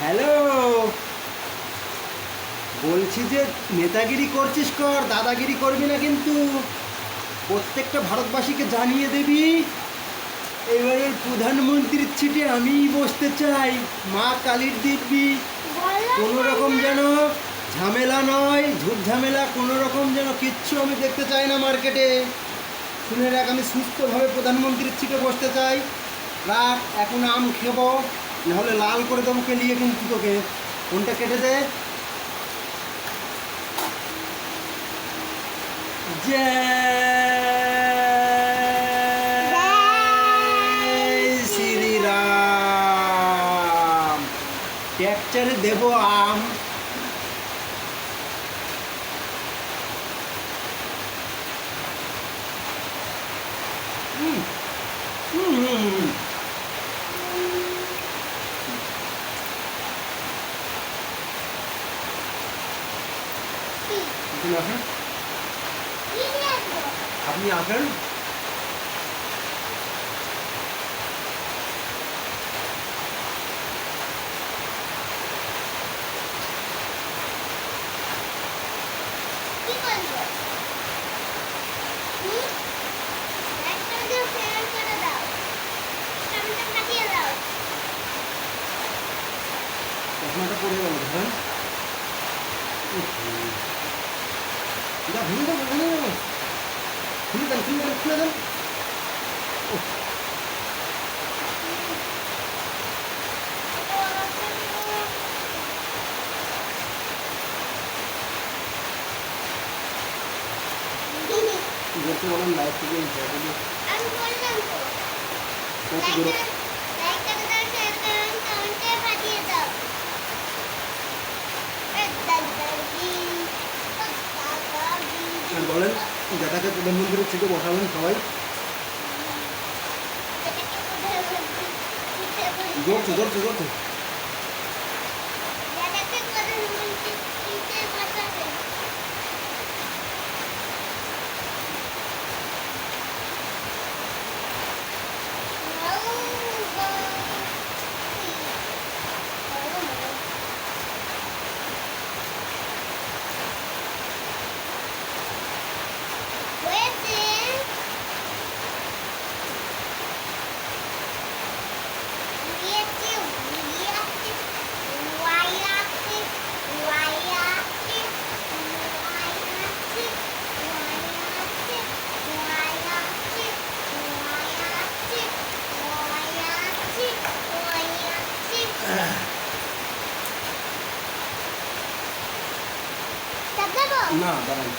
Hello, বলছি যে নেতাগিরি করছিস কর, দাদাগিরি করবি না কিন্তু। প্রত্যেকটা ভারতবাসীকে জানিয়ে দিবি এবারের প্রধানমন্ত্রীর সিটে আমিই বসতে চাই। মা কালীর দিব্যি। কোনো রকম যেন ঝামেলা নয়, ঝুট ঝামেলা কোনো রকম যেন কিচ্ছু আমি দেখতে চাই না মার্কেটে। শুনে রাখ, আমি সুস্থভাবে প্রধানমন্ত্রীর সিটে বসতে চাই। রাখ, এখন আম খেব, নাহলে লাল করে দেবো কেলিয়ে কিন্তু তোকে। কোনটা কেটে দে। জয় শ্রীরাম। ট্যাকচারে দেব আম। হুম হুম হুম আপনি আসেন। চশমাটা পরে গেল, ধরেন। ভেঙে দেবো, ভেঙে দেবো। খুলে দেন, খুলে দেন, খুলে দেন। বলতে বলেন লাইভ থেকে বলেন, দাদাকে প্রধানমন্ত্রীর সিটে বসাবেন সবাই। জোরছে জোরছে জোরছে। না দাঁড়ান,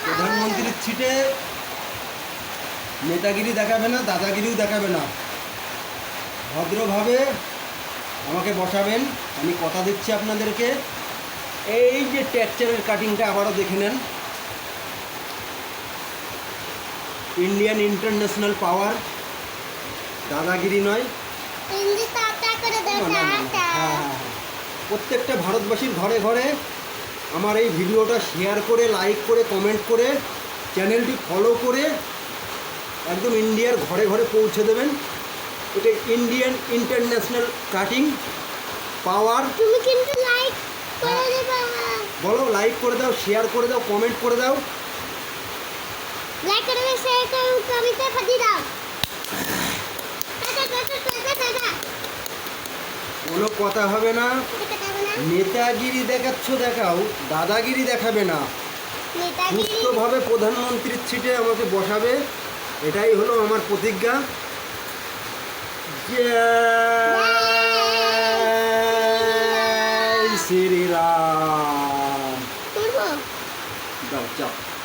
প্রধানমন্ত্রীর সিটে নেতাগিরি দেখাবে না, দাদাগিরিও দেখাবে না। ভদ্রভাবে আমাকে বসাবেন। আমি কথা দিচ্ছি আপনাদেরকে। এই যে টেক্সচারের কাটিংটা আবারও দেখে নেন। ইন্ডিয়ান ইন্টারন্যাশনাল পাওয়ার, দাদাগিরি নয়। প্রত্যেকটা ভারতবাসীর ঘরে ঘরে আমার এই ভিডিওটা শেয়ার করে, লাইক করে, কমেন্ট করে, চ্যানেলটি ফলো করে একদম ইন্ডিয়ার ঘরে ঘরে পৌঁছে দেবেন। এটা ইন্ডিয়ান ইন্টারন্যাশনাল কাটিং পাওয়ার। তুমি কিন্তু লাইক করে দেবে। বলো, লাইক করে দাও, শেয়ার করে দাও, কমেন্ট করে দাও। লাইক করে দাও, শেয়ার করে কমেন্টে ফাটিয়ে দাও। কোনো কথা হবে না। নেতাগিরি দেখাচ্ছ দেখাও, দাদাগিরি দেখাবে না। সুস্থভাবে প্রধানমন্ত্রীর সিটে আমাকে বসাবে, এটাই হলো আমার প্রতিজ্ঞা। জয় শ্রীরাম। দাও চাপ।